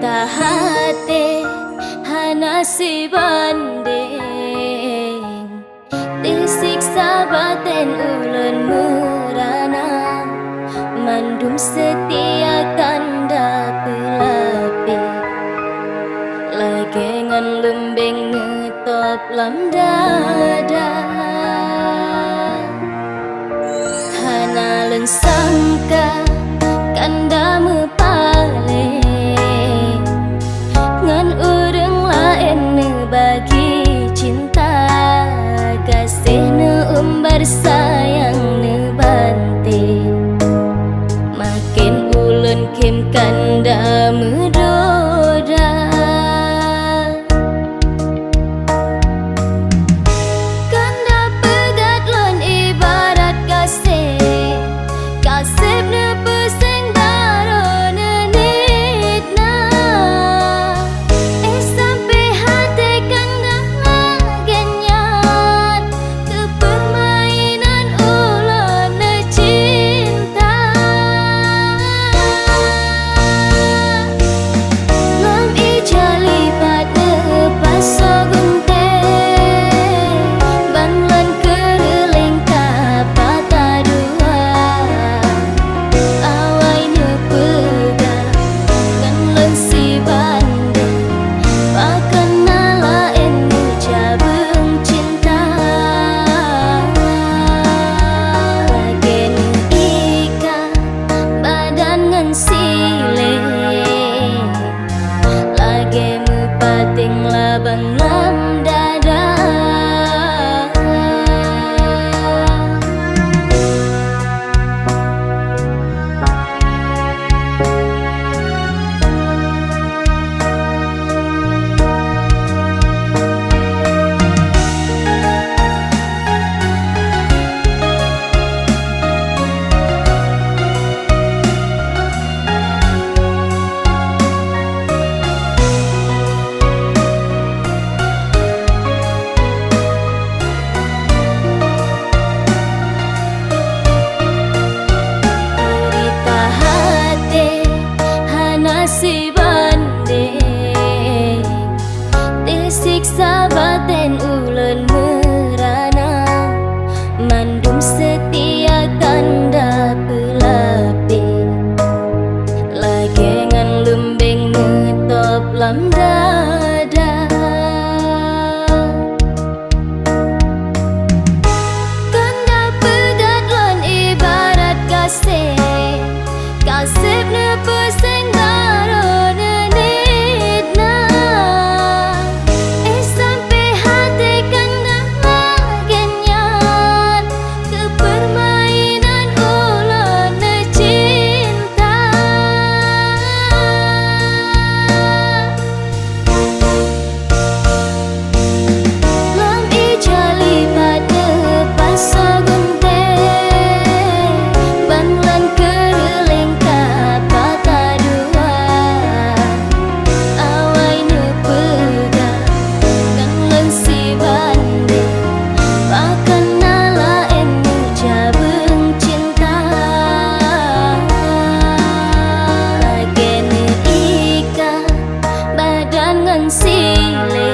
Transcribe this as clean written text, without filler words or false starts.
Derita hati hana si banding, disiksa batin ulun merana, mandum setia kanda pelapi, lagi ngan lembing ngetop lam dada, hana len sangka kanda mepale ngan urang lain ne bagi cinta, kasih ne umbar sayang ne bante, makin ulun kim kanda medoda. Kanda pegat lon ibarat kasih, kasih ne peseng baro ne nitna, sampai hati kanda genyan ke permainan ulun ne cinta. Lam ijali pada pasogunte, banlan kereling kapata dua, awai ne pegang kan len si bande, pakan nalain ne cabeng cinta, lagi ne ika badan ngan sile, lagi mepating labang lam dada. Derita hati hana si banding, disiksa batin ulun merana, mandum setia kanda pelapi, lagi ngan lembing ngetop lam dada. Kanda pegat lon ibarat kasih, kasih ne peseng baro ne nitna, sampai hati kanda genyan ke permainan ulun ne cinta. Lam ijali pada pasogunte, banlan kereling kapata dua, awai ne pegang kan len si bande, pakan nalain ne cabeng cinta, lagi ne ika badan ngan sile,